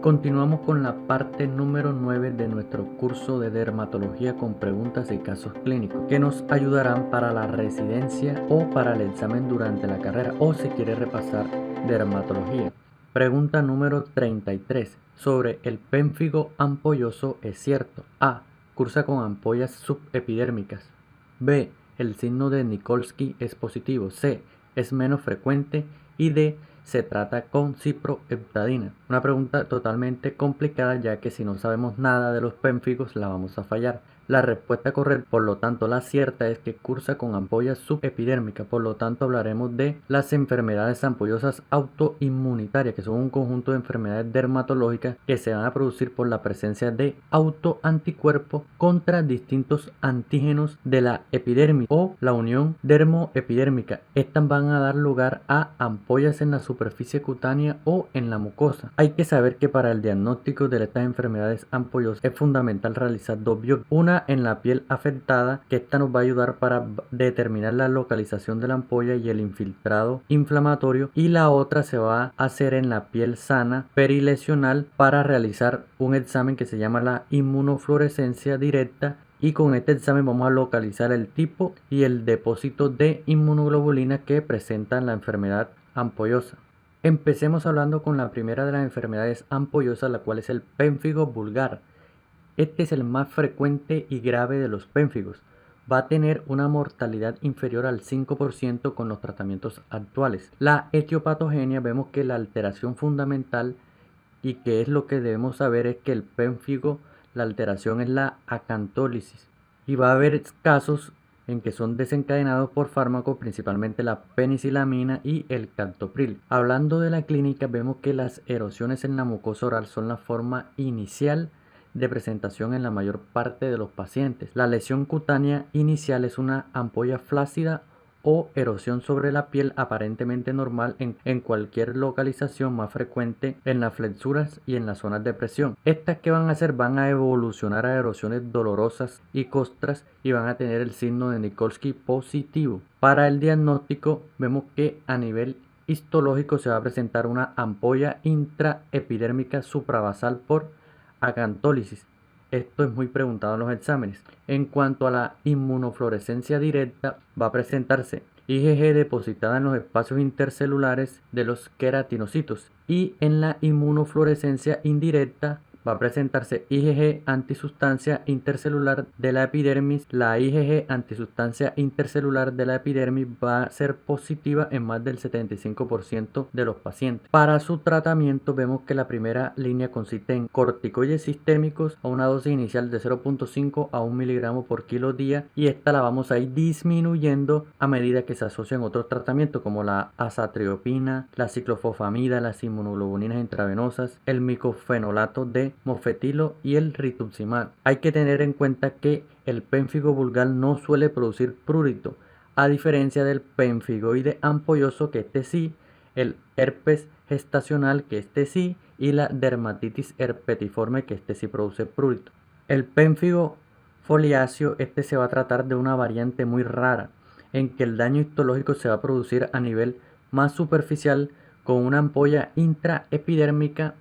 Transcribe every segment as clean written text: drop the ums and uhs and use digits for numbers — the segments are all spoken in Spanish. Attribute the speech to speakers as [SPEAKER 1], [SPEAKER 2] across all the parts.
[SPEAKER 1] Continuamos con la parte número 9 de nuestro curso de dermatología con preguntas y casos clínicos que nos ayudarán para la residencia o para el examen durante la carrera o si quiere repasar dermatología. Pregunta número 33. Sobre el pénfigo ampolloso es cierto. A. Cursa con ampollas subepidérmicas. B. El signo de Nikolsky es positivo. C. Es menos frecuente. Y D. Se trata con ciproheptadina. Una pregunta totalmente complicada, ya que si no sabemos nada de los pénfigos la vamos a fallar. La respuesta correcta, por lo tanto la cierta, es que cursa con ampollas subepidérmicas. Por lo tanto hablaremos de las enfermedades ampollosas autoinmunitarias, que son un conjunto de enfermedades dermatológicas que se van a producir por la presencia de autoanticuerpos contra distintos antígenos de la epidermis o la unión dermoepidérmica. Estas van a dar lugar a ampollas en la superficie cutánea o en la mucosa. Hay que saber que para el diagnóstico de estas enfermedades ampollosas es fundamental realizar dos biopsias. Una en la piel afectada, que esta nos va a ayudar para determinar la localización de la ampolla y el infiltrado inflamatorio, y la otra se va a hacer en la piel sana perilesional para realizar un examen que se llama la inmunofluorescencia directa. Y con este examen vamos a localizar el tipo y el depósito de inmunoglobulina que presenta la enfermedad ampollosa. Empecemos hablando con la primera de las enfermedades ampollosas, la cual es el pénfigo vulgar. Este es el más frecuente y grave de los pénfigos. Va a tener una mortalidad inferior al 5% con los tratamientos actuales. La etiopatogenia, vemos que la alteración fundamental y que es lo que debemos saber es que el pénfigo, la alteración es la acantólisis, y va a haber casos en que son desencadenados por fármacos, principalmente la penicilamina y el captopril. Hablando de la clínica, vemos que las erosiones en la mucosa oral son la forma inicial de presentación en la mayor parte de los pacientes. La lesión cutánea inicial es una ampolla flácida o erosión sobre la piel aparentemente normal en cualquier localización, más frecuente en las flexuras y en las zonas de presión. Estas que van a hacer van a evolucionar a erosiones dolorosas y costras y van a tener el signo de Nikolsky positivo. Para el diagnóstico vemos que a nivel histológico se va a presentar una ampolla intraepidérmica suprabasal por acantólisis. Esto es muy preguntado en los exámenes. En cuanto a la inmunofluorescencia directa, va a presentarse IgG depositada en los espacios intercelulares de los queratinocitos, y en la inmunofluorescencia indirecta va a presentarse IgG antisustancia intercelular de la epidermis. La IgG antisustancia intercelular de la epidermis va a ser positiva en más del 75% de los pacientes. Para su tratamiento vemos que la primera línea consiste en corticoides sistémicos a una dosis inicial de 0.5 a 1 miligramo por kilo día, y esta la vamos a ir disminuyendo a medida que se asocian otros tratamientos como la azatriopina, la ciclofosfamida, las inmunoglobulinas intravenosas, el micofenolato de mofetilo y el rituximab. Hay que tener en cuenta que el pénfigo vulgar no suele producir prurito, a diferencia del pénfigoide ampolloso, que este sí, el herpes gestacional, que este sí, y la dermatitis herpetiforme, que este sí produce prurito. El pénfigo foliáceo, este se va a tratar de una variante muy rara, en que el daño histológico se va a producir a nivel más superficial con una ampolla intraepidérmica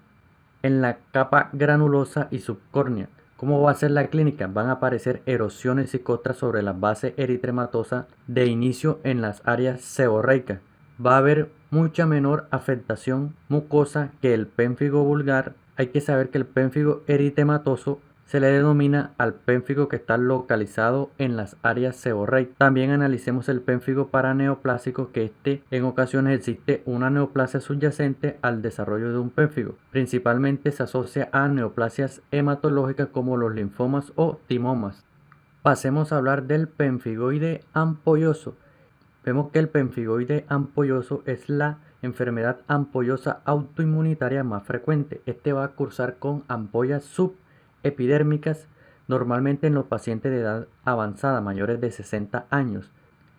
[SPEAKER 1] en la capa granulosa y subcórnea. ¿Cómo va a ser la clínica? Van a aparecer erosiones y costras sobre la base eritematosa de inicio en las áreas seborreicas. Va a haber mucha menor afectación mucosa que el pénfigo vulgar. Hay que saber que el pénfigo eritematoso se le denomina al pénfigo que está localizado en las áreas seborreicas. También analicemos el pénfigo paraneoplásico, que en ocasiones existe una neoplasia subyacente al desarrollo de un pénfigo. Principalmente se asocia a neoplasias hematológicas como los linfomas o timomas. Pasemos a hablar del pénfigoide ampolloso. Vemos que el pénfigoide ampolloso es la enfermedad ampollosa autoinmunitaria más frecuente. Este va a cursar con ampollas subepidérmicas, normalmente en los pacientes de edad avanzada, mayores de 60 años.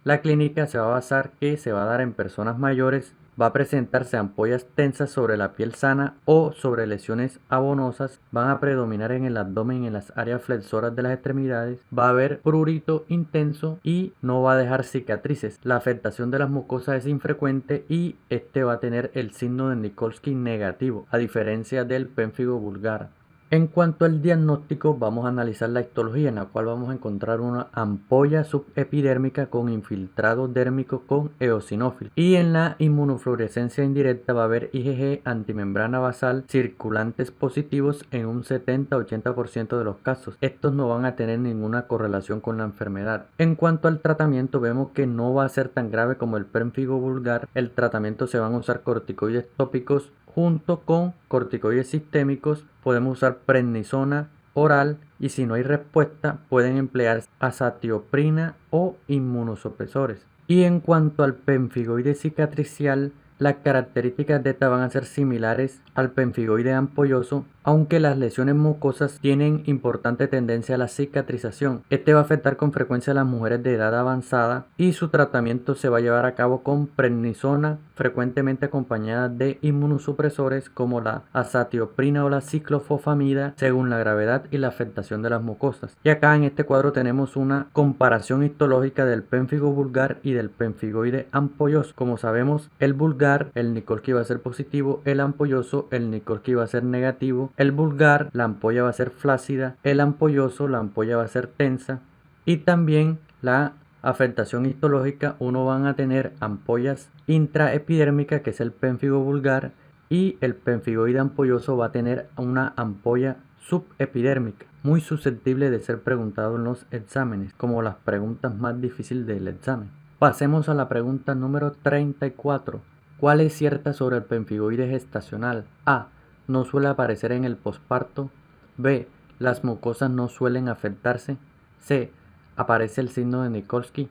[SPEAKER 1] La clínica se va a basar que se va a dar en personas mayores va a presentarse ampollas tensas sobre la piel sana o sobre lesiones abonosas, van a predominar en el abdomen y en las áreas flexoras de las extremidades, va a haber prurito intenso y no va a dejar cicatrices. La afectación de las mucosas es infrecuente y este va a tener el signo de Nikolsky negativo, a diferencia del pénfigo vulgar. En cuanto al diagnóstico, vamos a analizar la histología, en la cual vamos a encontrar una ampolla subepidérmica con infiltrado dérmico con eosinófilos. Y en la inmunofluorescencia indirecta va a haber IgG antimembrana basal circulantes positivos en un 70-80% de los casos. Estos no van a tener ninguna correlación con la enfermedad. En cuanto al tratamiento, vemos que no va a ser tan grave como el pénfigo vulgar. El tratamiento se van a usar corticoides tópicos junto con corticoides sistémicos. Podemos usar prednisona oral y si no hay respuesta pueden emplear azatioprina o inmunosupresores. Y en cuanto al pemfigoide cicatricial, las características de esta van a ser similares al pemfigoide ampolloso, aunque las lesiones mucosas tienen importante tendencia a la cicatrización. Este va a afectar con frecuencia a las mujeres de edad avanzada y su tratamiento se va a llevar a cabo con prednisona, frecuentemente acompañada de inmunosupresores como la azatioprina o la ciclofosfamida, según la gravedad y la afectación de las mucosas. Y acá en este cuadro tenemos una comparación histológica del pénfigo vulgar y del pemfigoide ampolloso. Como sabemos, el vulgar, el Nikolsky va a ser positivo, el ampolloso, el Nikolsky va a ser negativo. El vulgar, la ampolla va a ser flácida, el ampolloso, la ampolla va a ser tensa y también la afectación histológica, uno van a tener ampollas intraepidérmicas, que es el pénfigo vulgar, y el pemfigoide ampolloso va a tener una ampolla subepidérmica, muy susceptible de ser preguntado en los exámenes, como las preguntas más difíciles del examen. Pasemos a la pregunta número 34. ¿Cuál es cierta sobre el pemfigoide gestacional? A. No suele aparecer en el posparto. B. Las mucosas no suelen afectarse. C. Aparece el signo de Nikolsky.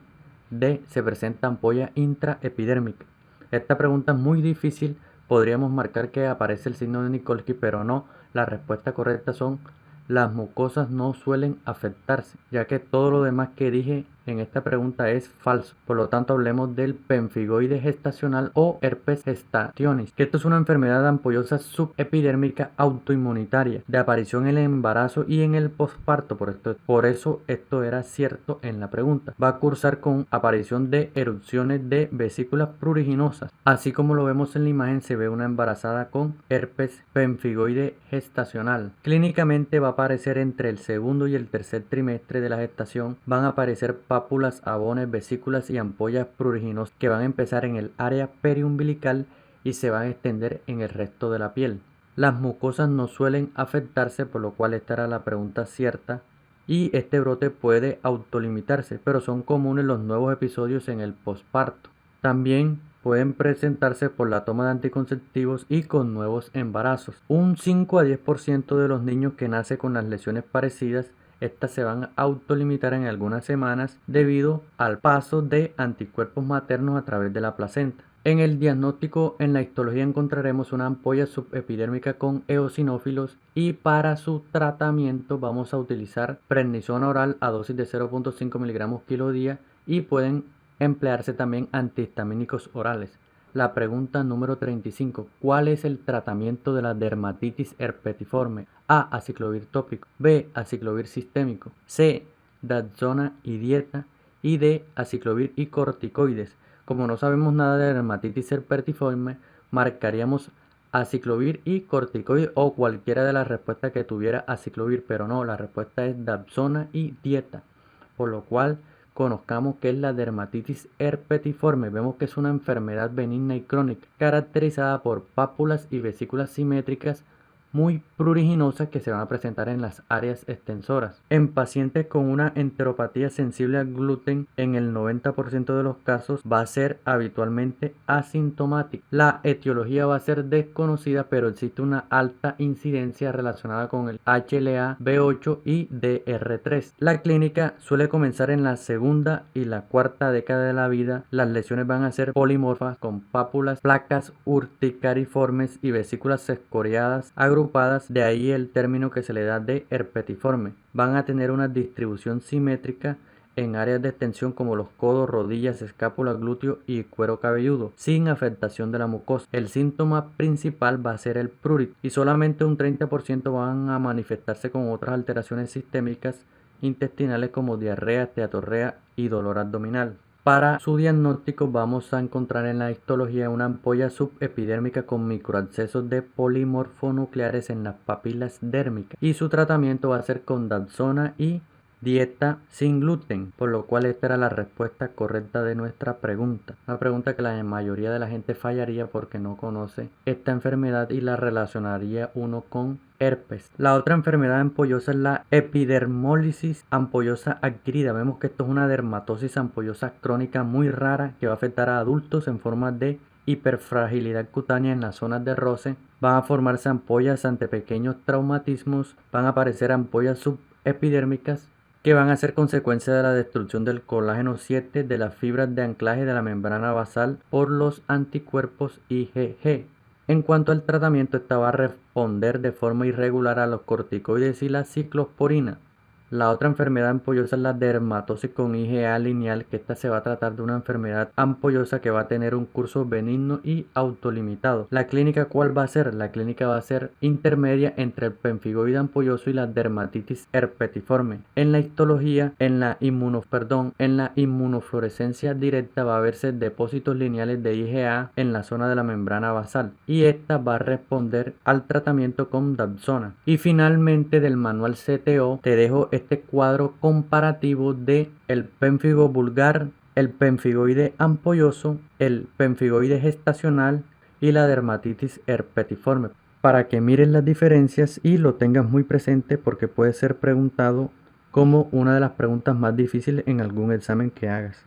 [SPEAKER 1] D. Se presenta ampolla intraepidérmica. Esta pregunta es muy difícil. Podríamos marcar que aparece el signo de Nikolsky, pero no. La respuesta correcta son: las mucosas no suelen afectarse, ya que todo lo demás que dije en esta pregunta es falso. Por lo tanto, hablemos del pemfigoide gestacional o herpes gestationis, que esto es una enfermedad ampollosa subepidérmica autoinmunitaria de aparición en el embarazo y en el posparto. Por eso esto era cierto en la pregunta. Va a cursar con aparición de erupciones de vesículas pruriginosas. Así como lo vemos en la imagen, se ve una embarazada con herpes pemfigoide gestacional. Clínicamente va a aparecer entre el segundo y el tercer trimestre de la gestación. Van a aparecer pápulas, abones, vesículas y ampollas pruriginosas que van a empezar en el área periumbilical y se van a extender en el resto de la piel. Las mucosas no suelen afectarse, por lo cual esta era la pregunta cierta, y este brote puede autolimitarse, pero son comunes los nuevos episodios en el posparto. También pueden presentarse por la toma de anticonceptivos y con nuevos embarazos. Un 5 a 10% de los niños que nacen con las lesiones parecidas, estas se van a autolimitar en algunas semanas debido al paso de anticuerpos maternos a través de la placenta. En el diagnóstico, en la histología, encontraremos una ampolla subepidérmica con eosinófilos y para su tratamiento vamos a utilizar prednisona oral a dosis de 0.5 miligramos kilo día y pueden emplearse también antihistamínicos orales. La pregunta número 35. ¿Cuál es el tratamiento de la dermatitis herpetiforme? A. Aciclovir tópico. B. Aciclovir sistémico. C. Dapsona y dieta. Y D. Aciclovir y corticoides. Como no sabemos nada de dermatitis herpetiforme, marcaríamos aciclovir y corticoides o cualquiera de las respuestas que tuviera aciclovir, pero no, la respuesta es Dapsona y dieta. Por lo cual conozcamos qué es la dermatitis herpetiforme. Vemos que es una enfermedad benigna y crónica caracterizada por pápulas y vesículas simétricas muy pruriginosas que se van a presentar en las áreas extensoras. En pacientes con una enteropatía sensible al gluten, en el 90% de los casos va a ser habitualmente asintomática. La etiología va a ser desconocida, pero existe una alta incidencia relacionada con el HLA, B8 y DR3. La clínica suele comenzar en la segunda y la cuarta década de la vida. Las lesiones van a ser polimorfas con pápulas, placas urticariformes y vesículas escoriadas agrupadas, de ahí el término que se le da de herpetiforme. Van a tener una distribución simétrica en áreas de extensión como los codos, rodillas, escápulas, glúteos y cuero cabelludo, sin afectación de la mucosa. El síntoma principal va a ser el prurito y solamente un 30% van a manifestarse con otras alteraciones sistémicas intestinales como diarrea, esteatorrea y dolor abdominal. Para su diagnóstico vamos a encontrar en la histología una ampolla subepidérmica con microabscesos de polimorfonucleares en las papilas dérmicas y su tratamiento va a ser con Dapsona y dieta sin gluten, por lo cual esta era la respuesta correcta de nuestra pregunta. Una pregunta que la mayoría de la gente fallaría porque no conoce esta enfermedad y la relacionaría uno con herpes. La otra enfermedad ampollosa es la epidermólisis ampollosa adquirida. Vemos que esto es una dermatosis ampollosa crónica muy rara que va a afectar a adultos en forma de hiperfragilidad cutánea en las zonas de roce. Van a formarse ampollas ante pequeños traumatismos, van a aparecer ampollas subepidérmicas que van a ser consecuencia de la destrucción del colágeno 7 de las fibras de anclaje de la membrana basal por los anticuerpos IgG. En cuanto al tratamiento, esta va a responder de forma irregular a los corticoides y la ciclosporina. La otra enfermedad ampollosa es la dermatosis con IgA lineal, que esta se va a tratar de una enfermedad ampollosa que va a tener un curso benigno y autolimitado. ¿La clínica cuál va a ser? La clínica va a ser intermedia entre el pemfigoide ampolloso y la dermatitis herpetiforme. En la histología, en la inmunofluorescencia directa va a verse depósitos lineales de IgA en la zona de la membrana basal y esta va a responder al tratamiento con Dapsona. Y finalmente del manual CTO te dejo este cuadro comparativo de el pénfigo vulgar, el pemfigoide ampolloso, el pemfigoide gestacional y la dermatitis herpetiforme, para que mires las diferencias y lo tengas muy presente porque puede ser preguntado como una de las preguntas más difíciles en algún examen que hagas.